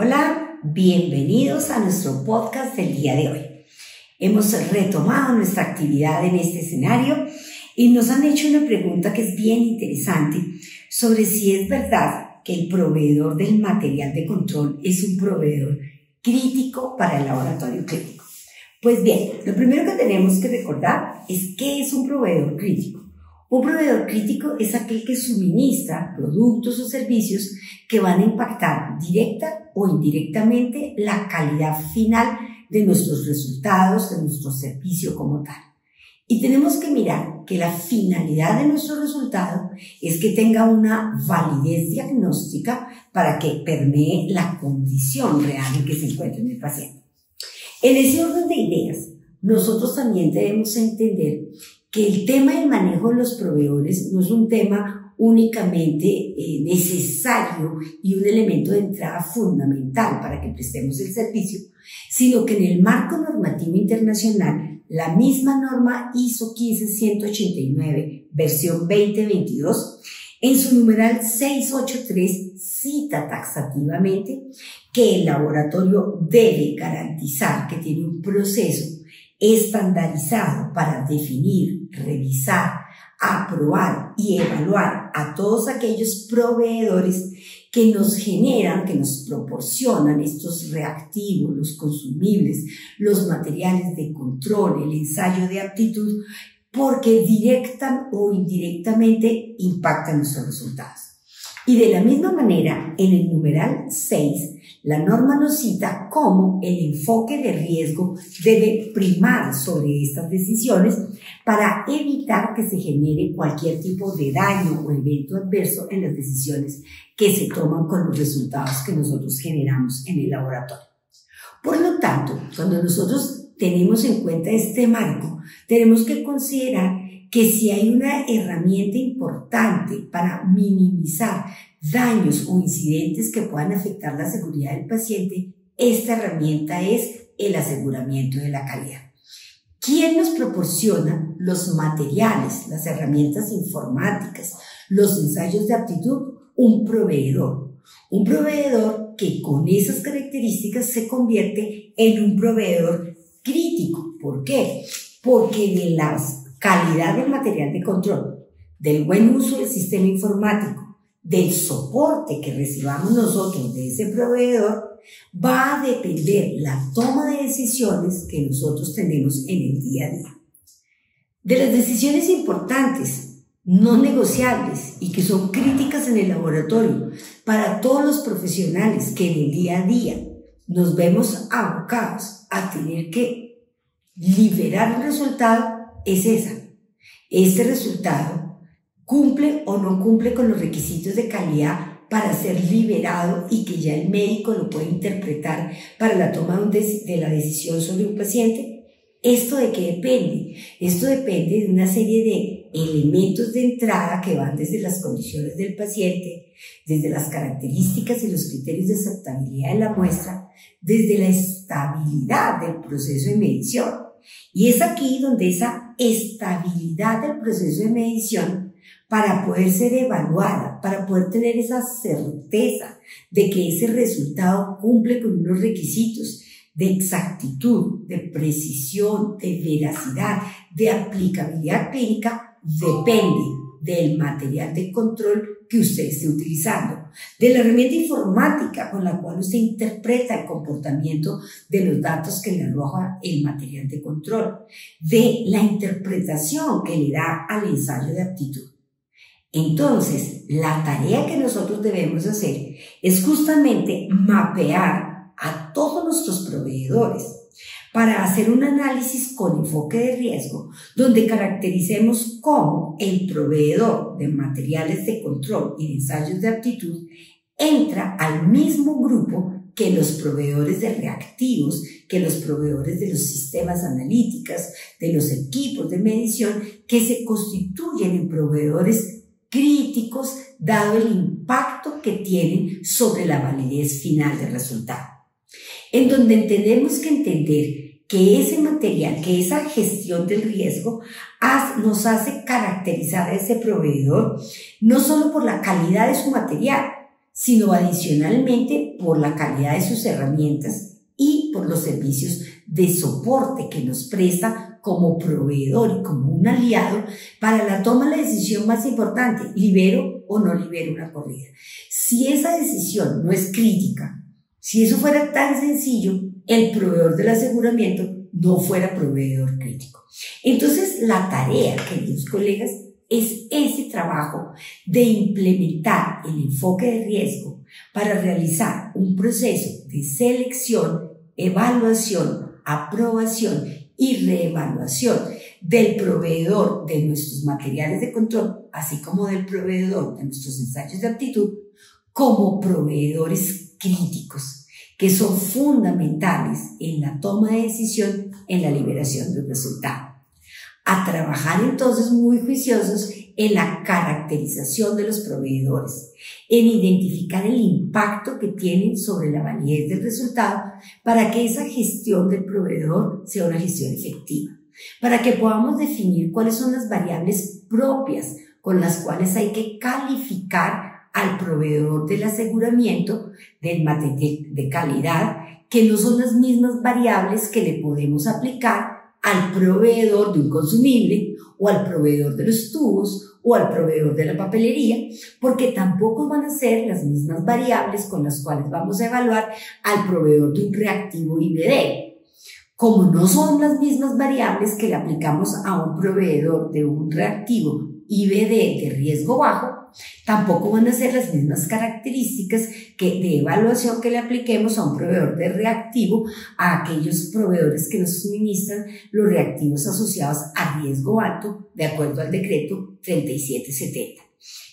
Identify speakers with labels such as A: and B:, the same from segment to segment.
A: Hola, bienvenidos a nuestro podcast del día de hoy. Hemos retomado nuestra actividad en este escenario y nos han hecho una pregunta que es bien interesante sobre si es verdad que el proveedor del material de control es un proveedor crítico para el laboratorio clínico. Pues bien, lo primero que tenemos que recordar es qué es un proveedor crítico. Un proveedor crítico es aquel que suministra productos o servicios que van a impactar directa o indirectamente la calidad final de nuestros resultados, de nuestro servicio como tal. Y tenemos que mirar que la finalidad de nuestro resultado es que tenga una validez diagnóstica para que permee la condición real en que se encuentra en el paciente. En ese orden de ideas, nosotros también debemos entender que el tema del manejo de los proveedores no es un tema únicamente necesario y un elemento de entrada fundamental para que prestemos el servicio, sino que en el marco normativo internacional, la misma norma ISO 15189, versión 2022, en su numeral 683 cita taxativamente que el laboratorio debe garantizar que tiene un proceso estandarizado para definir, revisar, aprobar y evaluar a todos aquellos proveedores que nos generan, que nos proporcionan estos reactivos, los consumibles, los materiales de control, el ensayo de aptitud, porque directa o indirectamente impactan nuestros resultados. Y de la misma manera, en el numeral 6, la norma nos cita cómo el enfoque de riesgo debe primar sobre estas decisiones para evitar que se genere cualquier tipo de daño o evento adverso en las decisiones que se toman con los resultados que nosotros generamos en el laboratorio. Por lo tanto, cuando nosotros tenemos en cuenta este marco, tenemos que considerar que si hay una herramienta importante para minimizar daños o incidentes que puedan afectar la seguridad del paciente, esta herramienta es el aseguramiento de la calidad. ¿Quién nos proporciona los materiales, las herramientas informáticas, los ensayos de aptitud? Un proveedor. Un proveedor que con esas características se convierte en un proveedor crítico. ¿Por qué? Porque de la calidad del material de control, del buen uso del sistema informático, del soporte que recibamos nosotros de ese proveedor, va a depender la toma de decisiones que nosotros tenemos en el día a día. De las decisiones importantes, no negociables y que son críticas en el laboratorio para todos los profesionales que en el día a día nos vemos abocados a tener que liberar un resultado, es esa. Este resultado cumple o no cumple con los requisitos de calidad para ser liberado y que ya el médico lo puede interpretar para la toma de la decisión sobre un paciente. ¿Esto de qué depende? Esto depende de una serie de elementos de entrada que van desde las condiciones del paciente, desde las características y los criterios de aceptabilidad de la muestra, desde la estabilidad del proceso de medición. Y es aquí donde esa estabilidad del proceso de medición, para poder ser evaluada, para poder tener esa certeza de que ese resultado cumple con unos requisitos de exactitud, de precisión, de veracidad, de aplicabilidad clínica, depende del material de control que usted esté utilizando, de la herramienta informática con la cual usted interpreta el comportamiento de los datos que le arroja el material de control, de la interpretación que le da al ensayo de aptitud. Entonces, la tarea que nosotros debemos hacer es justamente mapear a todos nuestros proveedores para hacer un análisis con enfoque de riesgo, donde caractericemos cómo el proveedor de materiales de control y de ensayos de aptitud entra al mismo grupo que los proveedores de reactivos, que los proveedores de los sistemas analíticos, de los equipos de medición, que se constituyen en proveedores críticos dado el impacto que tienen sobre la validez final del resultado. En donde tenemos que entender que ese material, que esa gestión del riesgo nos hace caracterizar a ese proveedor no solo por la calidad de su material, sino adicionalmente por la calidad de sus herramientas y por los servicios de soporte que nos presta como proveedor y como un aliado para la toma de la decisión más importante, libero o no libero una corrida. Si esa decisión no es crítica, si eso fuera tan sencillo, el proveedor del aseguramiento no fuera proveedor crítico. Entonces, la tarea, queridos colegas, es ese trabajo de implementar el enfoque de riesgo para realizar un proceso de selección, evaluación, aprobación y reevaluación del proveedor de nuestros materiales de control, así como del proveedor de nuestros ensayos de aptitud, como proveedores críticos, que son fundamentales en la toma de decisión en la liberación del resultado. A trabajar entonces muy juiciosos en la caracterización de los proveedores, en identificar el impacto que tienen sobre la validez del resultado para que esa gestión del proveedor sea una gestión efectiva, para que podamos definir cuáles son las variables propias con las cuales hay que calificar al proveedor del aseguramiento del material de calidad, que no son las mismas variables que le podemos aplicar al proveedor de un consumible o al proveedor de los tubos o al proveedor de la papelería, porque tampoco van a ser las mismas variables con las cuales vamos a evaluar al proveedor de un reactivo IBD. Como no son las mismas variables que le aplicamos a un proveedor de un reactivo IBD de riesgo bajo, tampoco van a ser las mismas características de evaluación que le apliquemos a un proveedor de reactivo a aquellos proveedores que nos suministran los reactivos asociados a riesgo alto de acuerdo al decreto 3770.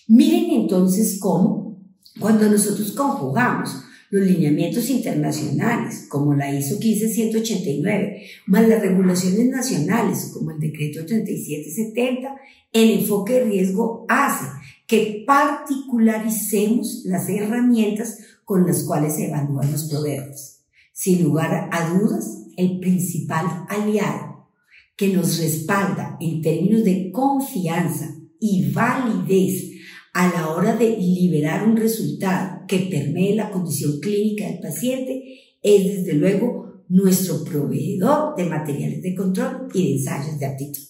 A: Miren entonces cómo, cuando nosotros conjugamos los lineamientos internacionales, como la ISO 15189, más las regulaciones nacionales, como el decreto 3770, el enfoque de riesgo hace que particularicemos las herramientas con las cuales se evalúan los proveedores. Sin lugar a dudas, el principal aliado que nos respalda en términos de confianza y validez a la hora de liberar un resultado que permee la condición clínica del paciente es, desde luego, nuestro proveedor de materiales de control y de ensayos de aptitud.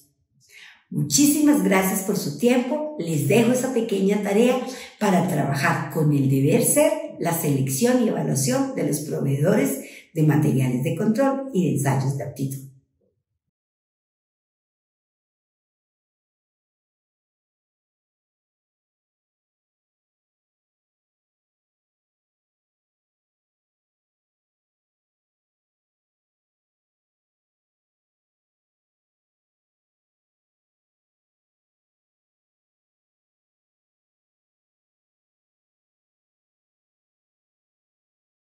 A: Muchísimas gracias por su tiempo. Les dejo esa pequeña tarea para trabajar con el deber ser, la selección y evaluación de los proveedores de materiales de control y de ensayos de aptitud.